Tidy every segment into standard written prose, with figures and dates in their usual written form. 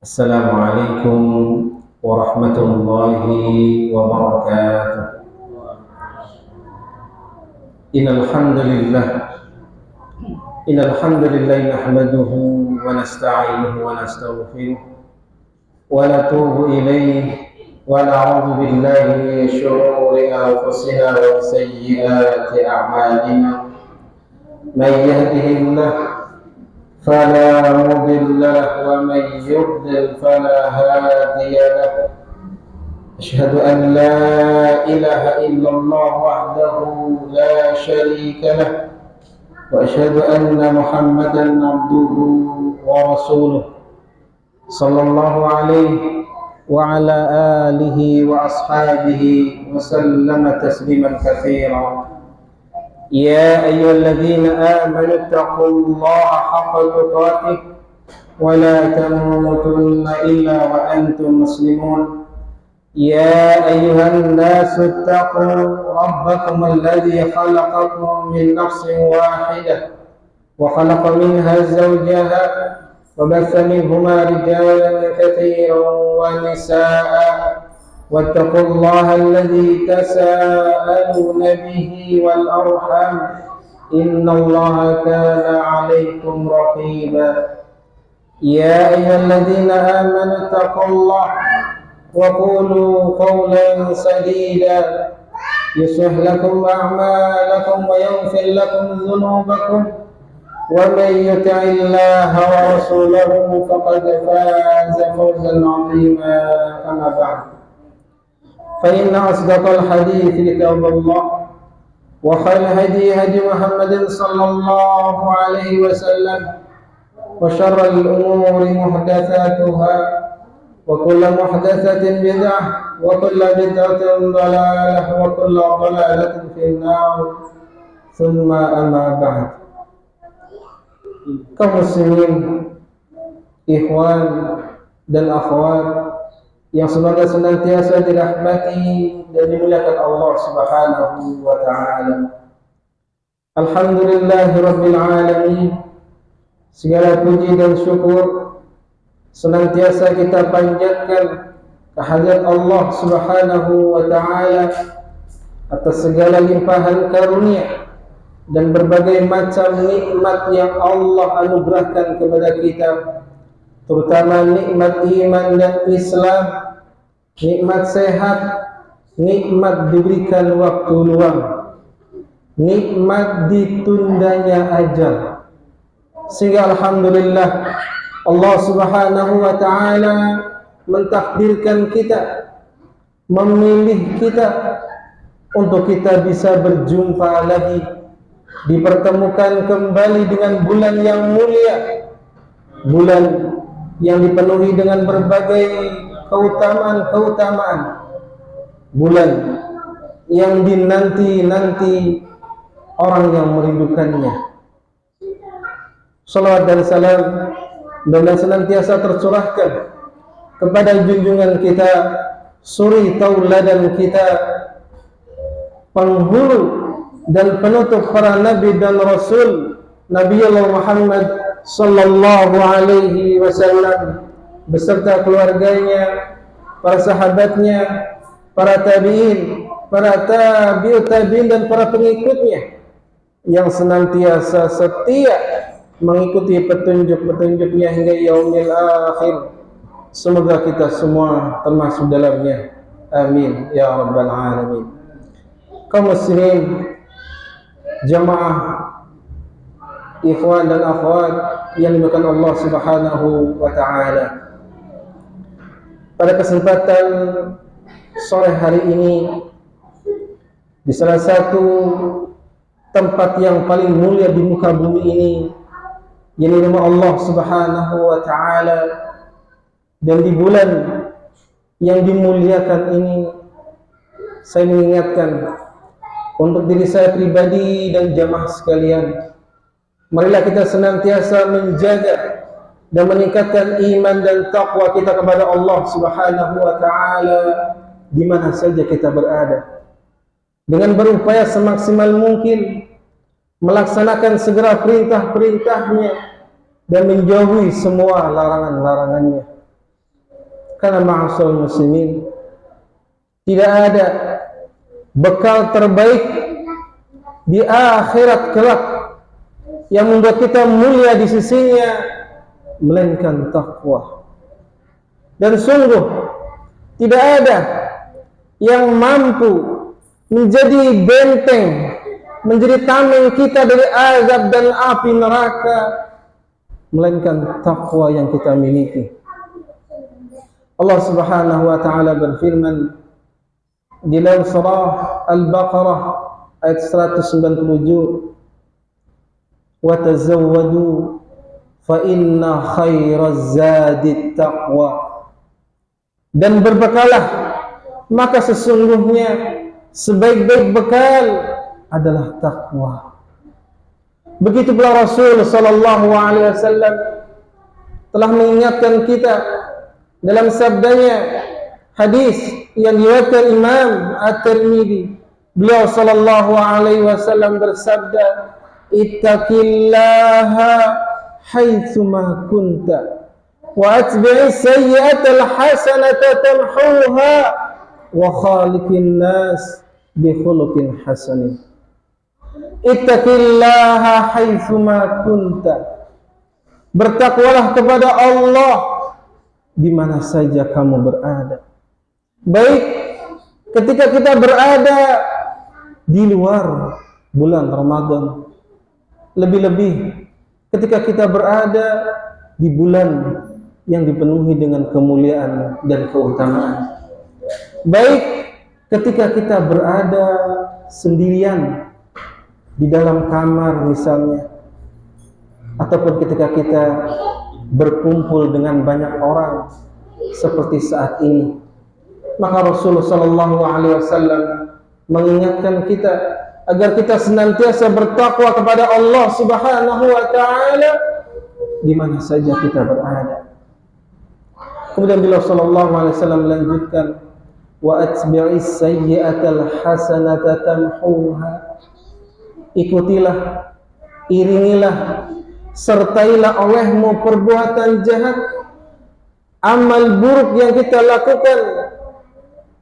السلام عليكم ورحمة الله وبركاته. إن الحمد لله نحمده ونستعينه ونستغفره ونتوب إليه ونعوذ بالله من شرور أنفسنا وسيئات أعمالنا. من يهده الله فلا مضل له ومن يضلل فلا هادي له. أشهد أن لا إله إلا الله وحده لا شريك له وأشهد أن محمدا عبده ورسوله صلى الله عليه وعلى آله وأصحابه وسلم تسليما كثيرا. يا أيها الذين آمنوا اتقوا الله حق تقاته ولا تموتن إلا وأنتم مسلمون. يا أيها الناس اتقوا ربكم الذي خلقكم من نفس واحدة وخلق منها زوجها وبث منهما رجالا كثيرا ونساء واتقوا الله الذي تساءلون به والأرحام إن الله كان عليكم رقيبا. يا أيها الذين آمنوا اتقوا الله وقولوا قولا سديدا يصلح لكم أعمالكم ويغفر لكم ذنوبكم ومن يطع الله ورسوله فقد فاز فوزا عظيما. أما بعد فإن أصدق الحديث كتاب الله وخير الهدي هدي محمد صلى الله عليه وسلم وشر الأمور محدثاتها وكل محدثة بدعة وكل بدعة ضلالة وكل ضلالة في النار. ثم أما بعد. Kaum muslimin, ikhwan dan akhwat yang semoga senantiasa dirahmati dan dimuliakan Allah Subhanahu wa taala. Alhamdulillahirabbil alamin. Segala puji dan syukur senantiasa kita panjatkan kehadirat Allah Subhanahu wa taala atas segala limpahan karunia dan berbagai macam nikmat yang Allah anugerahkan kepada kita, terutama nikmat iman dan Islam, nikmat sehat, nikmat diberikan waktu luang, nikmat ditundanya ajal. Sehingga alhamdulillah Allah Subhanahu wa taala mentakdirkan kita, memilih kita untuk kita bisa berjumpa lagi, dipertemukan kembali dengan bulan yang mulia, bulan yang dipenuhi dengan berbagai keutamaan-keutamaan, bulan yang dinanti-nanti orang yang merindukannya. Salawat dan salam dan senantiasa tercurahkan kepada junjungan kita, suri tauladan kita, penghulu dan penutup para nabi dan rasul, Nabi Allah Muhammad sallallahu alaihi wasallam beserta keluarganya, para sahabatnya, para tabi'in, para tabi'ut tabi'in dan para pengikutnya yang senantiasa setia mengikuti petunjuk-petunjuknya hingga yaumil akhir. Semoga kita semua termasuk dalamnya. Amin ya rabbal alamin. Kaum muslimin, jamaah, ikhwan dan akhwat yang dimuliakan Allah Subhanahu wa taala. Pada kesempatan sore hari ini di salah satu tempat yang paling mulia di muka bumi ini, yaitu rumah Allah Subhanahu wa taala, dan di bulan yang dimuliakan ini, saya mengingatkan untuk diri saya pribadi dan jamaah sekalian, marilah kita senantiasa menjaga dan meningkatkan iman dan taqwa kita kepada Allah Subhanahu wa taala di mana saja kita berada, dengan berupaya semaksimal mungkin melaksanakan segera perintah-perintahnya dan menjauhi semua larangan-larangannya. Karena ma'asyiral muslimin, tidak ada bekal terbaik di akhirat kelak yang membuat kita mulia di sisinya melainkan takwa. Dan sungguh tidak ada yang mampu menjadi benteng, menjadi tameng kita dari azab dan api neraka melainkan takwa yang kita miliki. Allah Subhanahu wa taala berfirman di dalam surah Al-Baqarah ayat 197, "Wa tazawwadu fa inna khairaz zadi taqwa." Dan berbekalah, maka sesungguhnya sebaik-baik bekal adalah takwa. Begitu pula Rasul sallallahu alaihi wasallam telah mengingatkan kita dalam sabdanya, hadis yang diriwayatkan Imam At-Tirmidzi. Beliau sallallahu alaihi wasallam bersabda, "Ittaqillaha haitsu ma kunta wa atbi'is sayyi'atal hasanata tamhuha wa khaliqin nas bi khuluqin hasanin." Ittaqillaha haitsu ma kunta. Bertakwalah kepada Allah di mana saja kamu berada. Baik ketika kita berada di luar bulan Ramadan, lebih-lebih ketika kita berada di bulan yang dipenuhi dengan kemuliaan dan keutamaan. Baik ketika kita berada sendirian di dalam kamar misalnya, ataupun ketika kita berkumpul dengan banyak orang seperti saat ini, maka Rasulullah sallallahu alaihi wasallam mengingatkan kita agar kita senantiasa bertakwa kepada Allah Subhanahu wa taala di mana saja kita berada. Kemudian beliau sallallahu alaihi wasallam melanjutkan, wa atbi'is sayyi'atal hasanata tamhuha. Ikutilah, iringilah, sertailah olehmu perbuatan jahat, amal buruk yang kita lakukan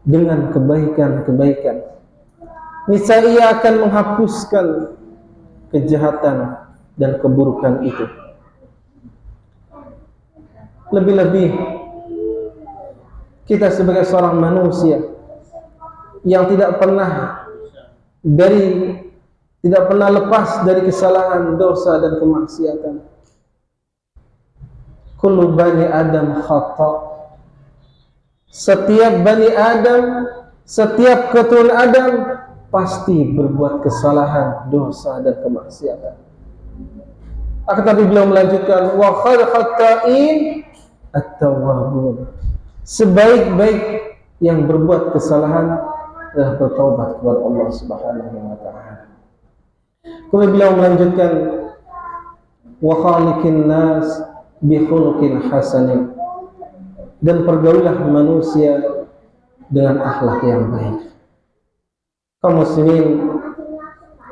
dengan kebaikan-kebaikan. Niscaya ia akan menghapuskan kejahatan dan keburukan itu. Lebih-lebih kita sebagai seorang manusia yang tidak pernah lepas dari kesalahan, dosa dan kemaksiatan. Kullu bani Adam khata. Setiap bani Adam, setiap keturunan Adam pasti berbuat kesalahan, dosa dan kemaksiatan. Akan tapi beliau melanjutkan, wa khairul khata'in at-tawwabun. Sebaik-baik yang berbuat kesalahan adalah bertaubat kepada Allah Subhanahu wa taala. Kemudian beliau melanjutkan, wa khaliqin nas bi khuluqin hasanin. Dan pergaulilah manusia dengan akhlak yang baik. Kaum muslimin,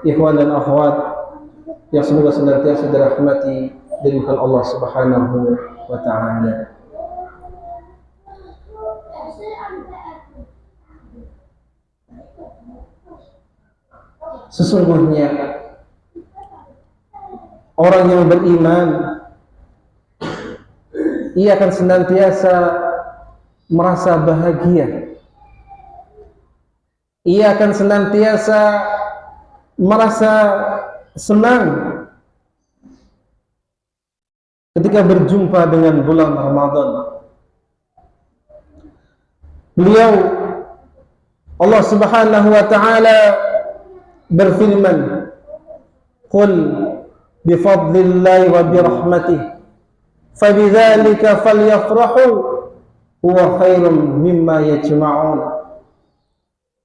ikhwan dan akhwat yang semoga senantiasa dirahmati dari Allah Subhanahu wa taala. Sesungguhnya orang yang beriman, ia akan senantiasa merasa bahagia. Ia akan senantiasa merasa senang ketika berjumpa dengan bulan Ramadan. Beliau, Allah Subhanahu wa taala berfirman, "Qul bi fadlillahi wa bi rahmatihi fabidzalika falyafrahu huwa khairum mimma yajma'un."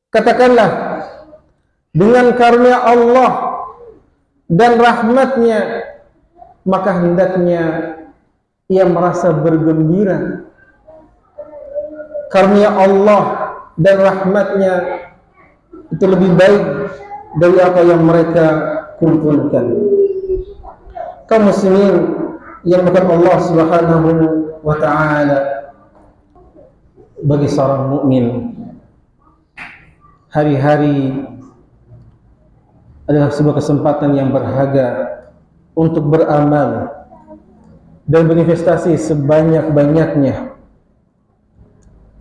Katakanlah, dengan karunia Allah dan rahmatnya, maka hendaknya ia merasa bergembira. Karunia Allah dan rahmatnya itu lebih baik dari apa yang mereka kumpulkan. Kaum muslimin yang bukan Allah Subhanahu wa taala, bagi seorang mukmin. Hari-hari adalah sebuah kesempatan yang berharga untuk beramal dan berinvestasi sebanyak-banyaknya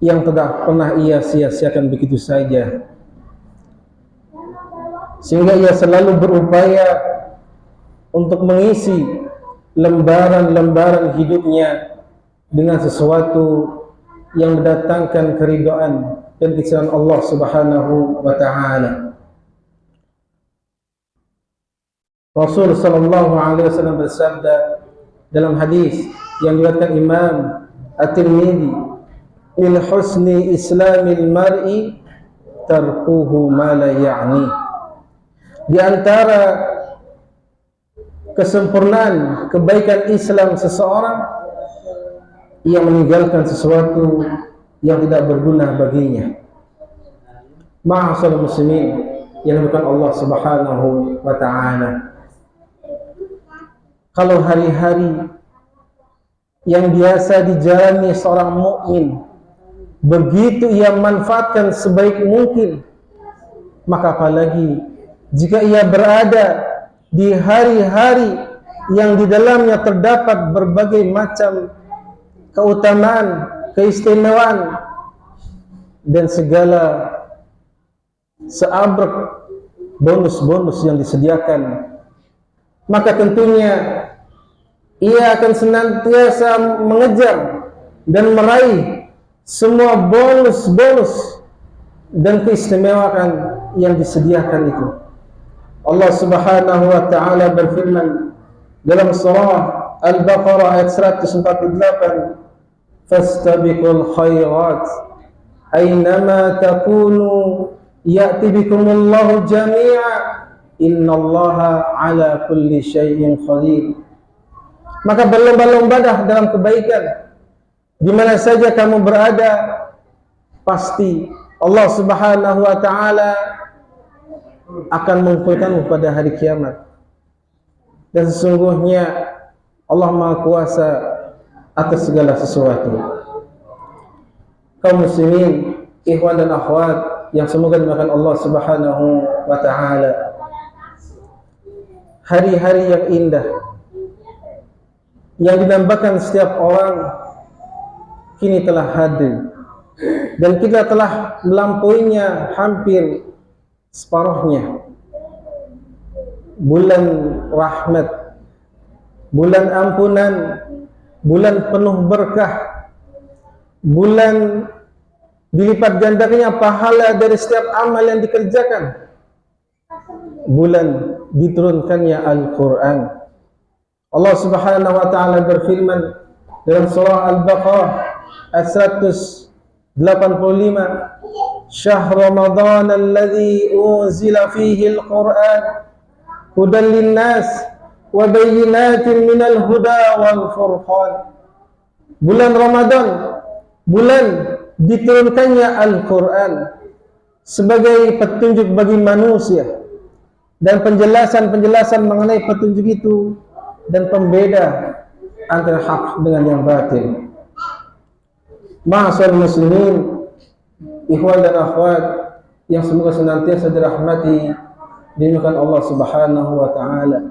yang tidak pernah ia sia-siakan begitu saja, sehingga ia selalu berupaya untuk mengisi lembaran-lembaran hidupnya dengan sesuatu yang mendatangkan keridhaan dan kesenangan Allah Subhanahu wa taala. Rasul sallallahu alaihi wasallam bersabda dalam hadis yang diriwayatkan Imam At-Tirmidzi, "Min husni islamil mar'i tarkuhu ma la ya'ni." Di antara kesempurnaan kebaikan Islam seseorang, ia meninggalkan sesuatu yang tidak berguna baginya. Ma'asyiral muslimin yang dimuliakan Allah Subhanahu wa taala. Kalau hari-hari yang biasa dijalani seorang mukmin begitu ia manfaatkan sebaik mungkin, maka apalagi jika ia berada di hari-hari yang di dalamnya terdapat berbagai macam keutamaan, keistimewaan dan segala seabrek bonus-bonus yang disediakan, maka tentunya ia akan senantiasa mengejar dan meraih semua bonus-bonus dan keistimewaan yang disediakan itu. Allah Subhanahu wa taala berfirman dalam surah Al-Baqarah ayat 148, "Fastabiqul khairat aynama takunu ya'ti bikumullahu jami'a innallaha ala kulli syai'in qadir." Maka berlomba-lombalah dalam kebaikan di mana saja kamu berada, pasti Allah Subhanahu wa taala akan mengumpulkanmu pada hari kiamat. Dan sesungguhnya Allah Maha Kuasa atas segala sesuatu. Kaum muslimin, ikhwan dan akhwat yang semoga dimuliakan Allah Subhanahu wa taala, hari-hari yang indah yang dinambakan setiap orang kini telah hadir, dan kita telah melampauinya hampir separuhnya. Bulan rahmat, bulan ampunan, bulan penuh berkah, bulan dilipat gandakannya pahala dari setiap amal yang dikerjakan, bulan diturunkannya Al-Quran. Allah Subhanahu wa taala berfirman dalam surah Al-Baqarah ayat 185, "Syahr Ramadan alladzi unzila fihi al-Qur'an hudan lin-nas wa bayyinatin minal huda wal furqan." Bulan Ramadan, bulan diturunkannya Al-Quran sebagai petunjuk bagi manusia dan penjelasan-penjelasan mengenai petunjuk itu dan pembeda antara hak dengan yang batil. Ma'asyiral muslimin, ikhwan dan akhwat yang semoga senantiasa dirahmati dimuliakan Allah Subhanahu wa taala.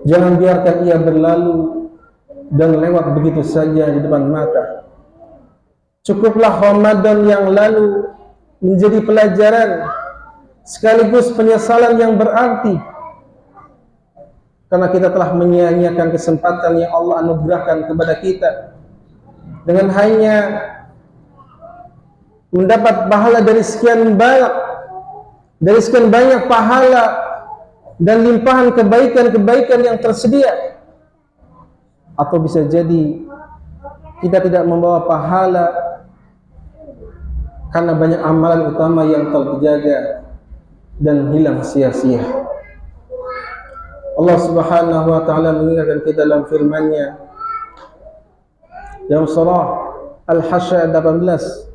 Jangan biarkan ia berlalu dan lewat begitu saja di depan mata. Cukuplah Ramadan yang lalu menjadi pelajaran sekaligus penyesalan yang berarti, karena kita telah menyia-nyiakan kesempatan yang Allah anugerahkan kepada kita dengan hanya mendapat pahala dari sekian banyak pahala dan limpahan kebaikan-kebaikan yang tersedia, atau bisa jadi kita tidak membawa pahala karena banyak amalan utama yang terjaga dan hilang sia-sia. Allah Subhanahu wa taala mengingatkan kita dalam firman-Nya dalam surah Al-Hasyr 18,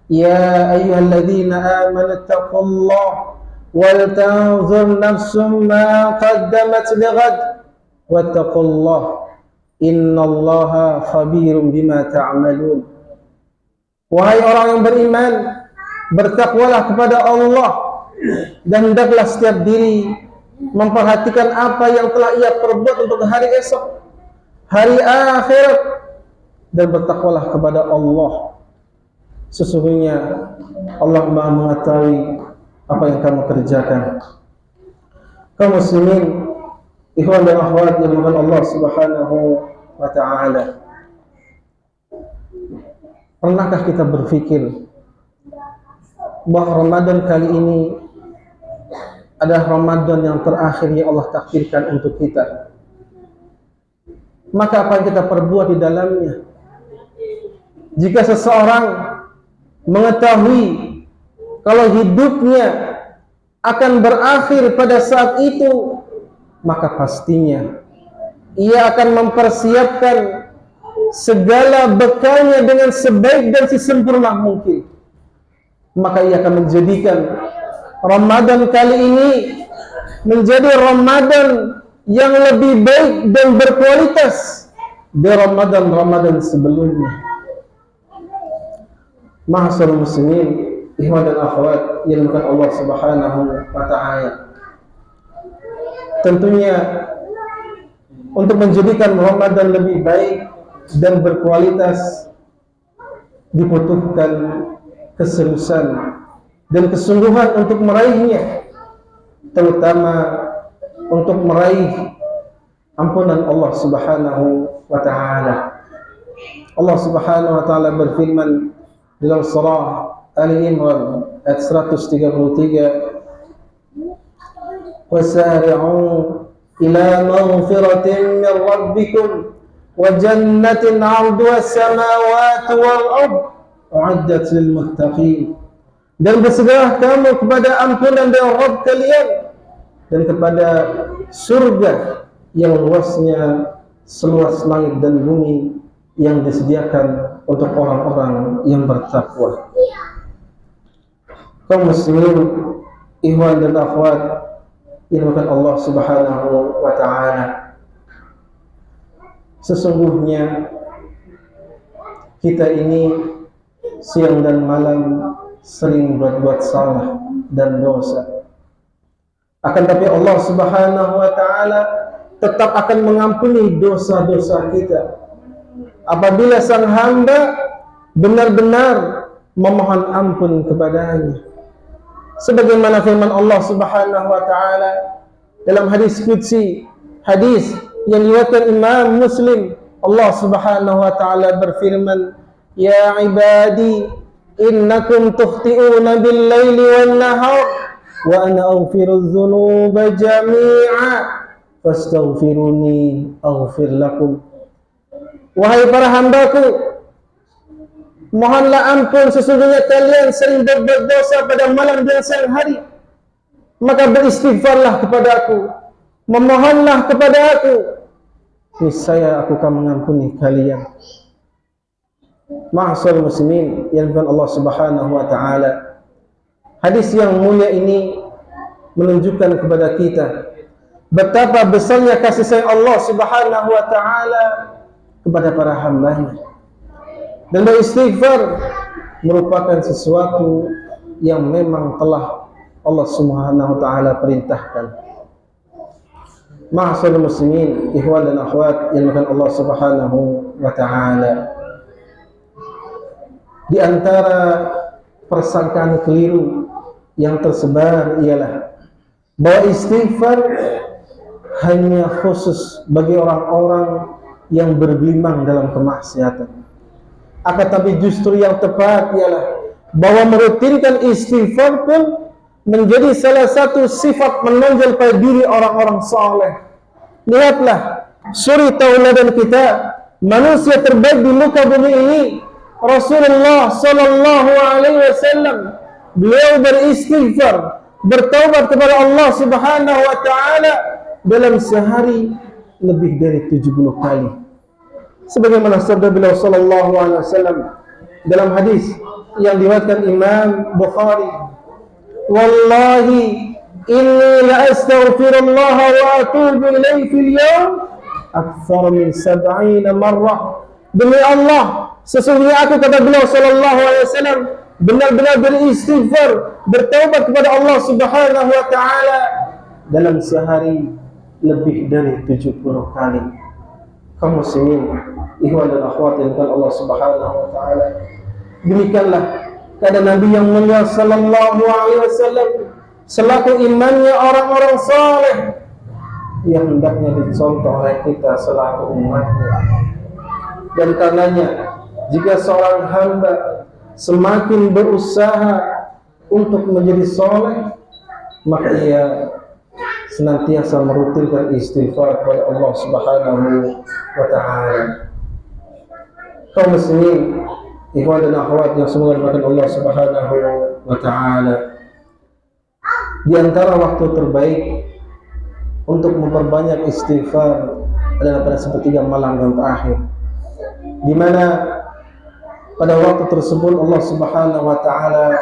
"Ya ayyuhalladzina amanu taqullaha wal tanzur nafsum ma qaddamat lighad wattaqullaha innallaha khabirum bima ta'malun." Wahai orang yang beriman, bertakwalah kepada Allah dan hendaklah setiap diri memperhatikan apa yang telah ia perbuat untuk hari esok, hari akhirat, dan bertakwalah kepada Allah. Sesungguhnya Allah Maha mengetahui apa yang kamu kerjakan. Kaum muslimin, ikhwan dan akhwat yang dimuliakan Allah Subhanahu wa taala. Pernahkah kita berpikir bahwa Ramadan kali ini adalah Ramadan yang terakhir yang Allah takdirkan untuk kita? Maka apa yang kita perbuat di dalamnya? Jika seseorang mengetahui kalau hidupnya akan berakhir pada saat itu, maka pastinya ia akan mempersiapkan segala bekalnya dengan sebaik dan sesempurna mungkin. Maka ia akan menjadikan Ramadan kali ini menjadi Ramadan yang lebih baik dan berkualitas dari Ramadan sebelumnya. Ma'asyiral muslimin, ikhwan dan akhwat yang dimuliakan Allah Subhanahu wa taala. Tentunya untuk menjadikan Ramadan lebih baik dan berkualitas dibutuhkan keseriusan dan kesungguhan untuk meraihnya, terutama untuk meraih ampunan Allah Subhanahu wa taala. Allah Subhanahu wa taala berfirman dalam surah Ali Imran ayat 133, وَسَارِعُوا إِلَى مَغْفِرَةٍ مِّن رَّبِّكُمْ وَجَنَّةٍ عَرْضُهَا السَّمَاوَاتُ وَالْأَرْضُ أُعِدَّتْ لِلْمُتَّقِينَ. Dan bersegeralah kamu kepada ampunan dari Rabb kalian dan kepada surga yang luasnya seluas langit dan bumi yang disediakan untuk orang-orang yang bertakwa. Kaum muslimin, ikhwan dan akhwat yang dimuliakan Allah Subhanahu wa taala. Sesungguhnya kita ini siang dan malam sering berbuat salah dan dosa. Akan tapi Allah Subhanahu wa taala tetap akan mengampuni dosa-dosa kita apabila sang hamba benar-benar memohon ampun kepadanya. Sebagaimana firman Allah Subhanahu wa taala dalam hadis qudsi, hadis yang diriwayatkan Imam Muslim, Allah Subhanahu wa taala berfirman, "Ya ibadi, innakum tukhti'una bil-laili wan-nahar wa ana aghfiru dzunuba jami'a fastaghfiruni aghfir lakum." Wahai para hambaku, mohonlah ampun, sesungguhnya kalian sering berbuat dosa pada malam dan siang hari. Maka beristighfarlah kepadaku, memohonlah kepada aku, niscaya aku akan mengampuni kalian. Ma'asyiral muslimin yang dimuliakan Allah Subhanahu wa taala. Hadis yang mulia ini menunjukkan kepada kita betapa besarnya kasih sayang Allah Subhanahu wa taala kepada para hamba-Nya. Dan beristighfar merupakan sesuatu yang memang telah Allah Subhanahu wa taala perintahkan. Ma'asyiral muslimin, ikhwan dan akhwat yang dimuliakan Allah Subhanahu wa taala. Di antara persangkaan keliru yang tersebar ialah bahwa istighfar hanya khusus bagi orang-orang yang bergelimang dalam kemaksiatan. Akan tapi justru yang tepat ialah bahwa merutinkan istighfar pun menjadi salah satu sifat menonjol pada diri orang-orang saleh. Lihatlah suri tauladan kita, manusia terbaik di muka bumi ini, Rasulullah sallallahu alaihi wasallam. Beliau beristighfar, bertaubat kepada Allah Subhanahu wa taala dalam sehari lebih dari 70 kali. Sebagaimana sabda beliau sallallahu alaihi wasallam dalam hadis yang diriwayatkan Imam Bukhari, "Wallahi inni la astaghfirullah wa atubu ilaihi fil yawm akthar min 70 marrah." Demi Allah, sesungguhnya aku, kata beliau sallallahu alaihi wasallam, benar-benar beristighfar, bertaubat kepada Allah Subhanahu wa taala dalam sehari lebih dari 70 kali. Kaum muslimin, ikhwan dan akhwat yang Allah Subhanahu wa taala, demikianlah keadaan Nabi yang mulia sallallahu alaihi wasallam selaku imannya orang-orang saleh yang hendaknya dicontoh oleh kita selaku umatnya. Dan karenanya, jika seorang hamba semakin berusaha untuk menjadi soleh, maka ia senantiasa merutinkan istighfar kepada Allah Subhanahu wa taala. Kaum muslimin, ikhwan dan akhwat yang semoga dimuliakan Allah Subhanahu wa taala, di antara waktu terbaik untuk memperbanyak istighfar adalah pada sepertiga malam yang terakhir, di mana pada waktu tersebut Allah Subhanahu wa taala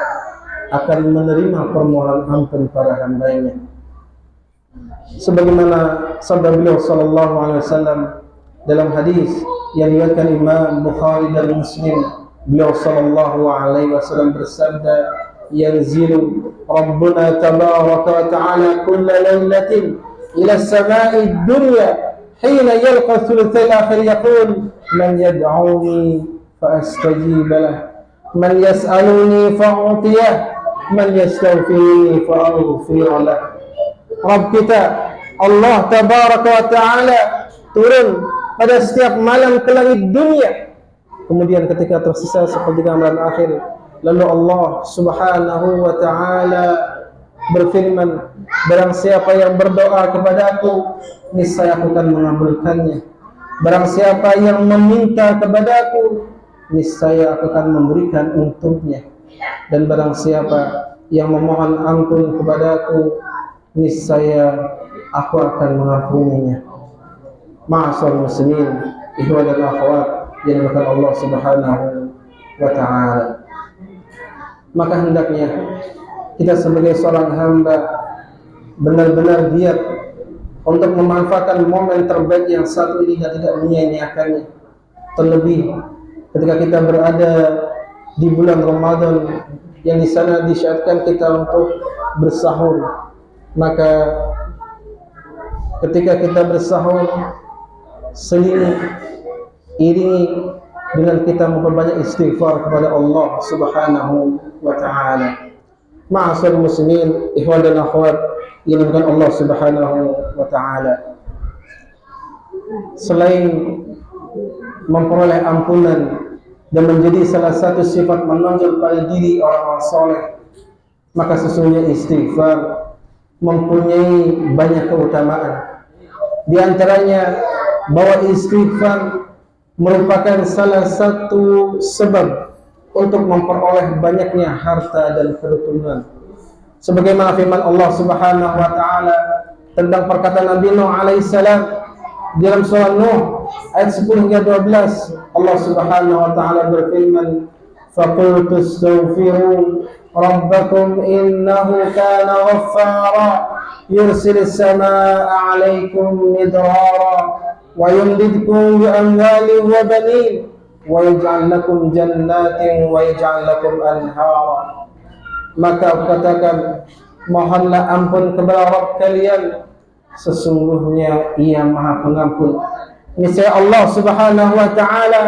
akan menerima permohonan ampun para hambanya. Sebagaimana sabda beliau sallallahu alaihi wasallam dalam hadis yang diriwayatkan Imam Bukhari dan Muslim, beliau sallallahu alaihi wasallam bersabda, yanzilu Rabbuna tabaraka wa ta'ala kulla lailatin ila as-sama'i ad-dunya hina yalqa thulutsai al-akhir yaqul man yad'uni fa astajib lah, man yas'aluni fa'utiyah, man yastaghfiruni fa'aghfir lah. Rabb kita Allah tabaraka wa ta'ala turun pada setiap malam ke langit dunia, kemudian ketika tersisa sepertiga malam akhir, lalu Allah Subhanahu wa ta'ala berfirman, barang siapa yang berdoa kepadaku, niscaya aku akan mengabulkannya. Barang siapa yang meminta kepadaku, niscaya aku akan memberikan untuknya. Dan barang siapa yang memohon ampun kepadaku, niscaya aku akan mengampuninya. Ma'asyiral muslimin, ikhwan dan akhwat yang dimuliakan Allah Subhanahu wa taala, maka hendaknya kita sebagai seorang hamba benar-benar giat untuk memanfaatkan momen terbaik yang satu ini dan tidak menyia-nyiakannya. Terlebih ketika kita berada di bulan Ramadan yang di sana disyariatkan kita untuk bersahur, maka ketika kita bersahur, selingi iringi dengan kita memperbanyak istighfar kepada Allah Subhanahu wa ta'ala. Ma'asyiral muslimin, ikhwan dan akhwat yang dimuliakan Allah Subhanahu wa ta'ala, selain memperoleh ampunan dan menjadi salah satu sifat menonjol pada diri orang-orang soleh, maka sesungguhnya istighfar mempunyai banyak keutamaan. Di antaranya bahwa istighfar merupakan salah satu sebab untuk memperoleh banyaknya harta dan keturunan. Sebagaimana firman Allah Subhanahu wa taala tentang perkataan Nabi Nuh alaihissalam dalam surah Nuh ayat 10 hingga 12, Allah Subhanahu wa taala berfirman, faqultu astaghfiru rabbakum innahu kana ghaffara yursilis samaa'a 'alaikum midrara wa yumdidkum bi amwalin wa banin wa yaj'al lakum jannatin wa yaj'al lakum anhara. Maka katakan, mohonlah ampun kepada Rabb kalian, sesungguhnya Ia Maha Pengampun. Niscaya Allah Subhanahu wa taala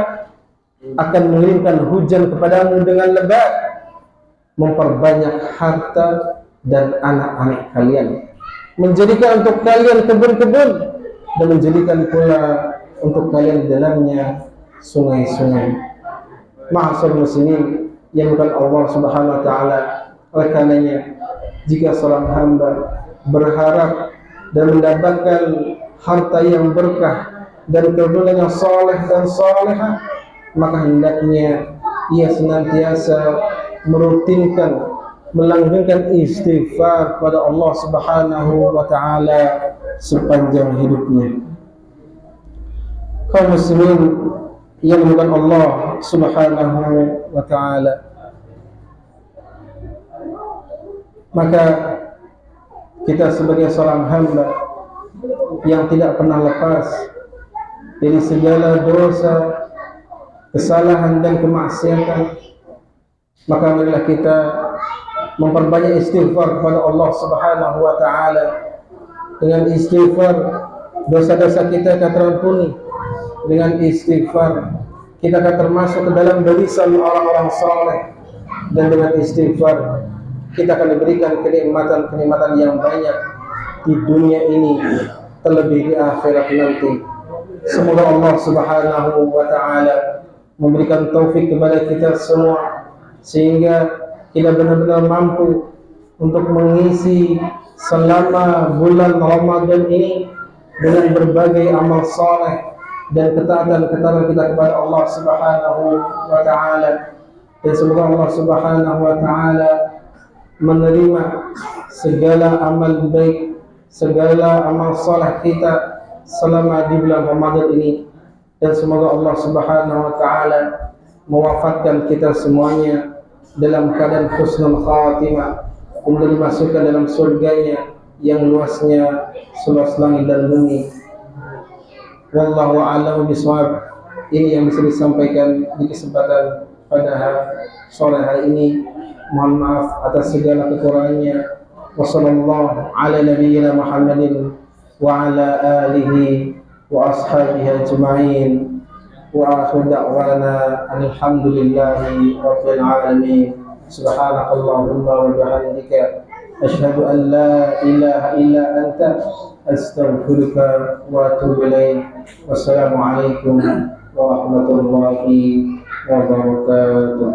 akan mengirimkan hujan kepadamu dengan lebat, memperbanyak harta dan anak-anak kalian, menjadikan untuk kalian kebun-kebun, dan menjadikan pula untuk kalian di dalamnya sungai-sungai. Ma'asyiral muslimin yang bukan Allah Subhanahu wa taala, oleh karenanya jika seorang hamba berharap dan mendapatkan harta yang berkah dan keturunan yang saleh dan salehah, maka hendaknya ia senantiasa merutinkan, melanggengkan istighfar kepada Allah Subhanahu wa taala sepanjang hidupnya. Kaum muslimin yang dimuliakan Allah Subhanahu wa taala, maka kita sebagai seorang hamba yang tidak pernah lepas dari segala dosa kesalahan dan kemaksiatan, maka marilah kita memperbanyak istighfar kepada Allah Subhanahu wa taala. Dengan istighfar dosa-dosa kita akan terampuni. Dengan istighfar kita akan termasuk ke dalam barisan orang-orang saleh, dan dengan istighfar kita akan diberikan kenikmatan-kenikmatan yang banyak di dunia ini, terlebih di akhirat nanti. Semoga Allah Subhanahu wa taala memberikan taufik kepada kita semua, sehingga kita benar-benar mampu untuk mengisi selama bulan Ramadan ini dengan berbagai amal saleh dan ketaatan-ketaatan kita kepada Allah Subhanahu wa taala. Dan semoga Allah Subhanahu wa taala menerima segala amal baik, segala amal saleh kita selama di bulan Ramadan ini. Dan semoga Allah Subhanahu wa taala mewafatkan kita semuanya dalam keadaan husnul khatimah, kemudian dimasukkan dalam surganya yang luasnya seluas langit dan bumi. Wallahu a'lam bishawab. Ini yang bisa disampaikan di kesempatan pada sore hari ini. Mohon maaf atas segala kekurangannya. Wassallallahu ala nabiyyina Muhammadin wa ala alihi wa ashabihi ajma'in. Wa akhiru da'wana alhamdulillahi rabbil alamin. Subhanakallahumma wa bihamdika asyhadu an la ilaha illa anta astaghfiruka wa atubu ilaik. Wassalamualaikum warahmatullahi wabarakatuh.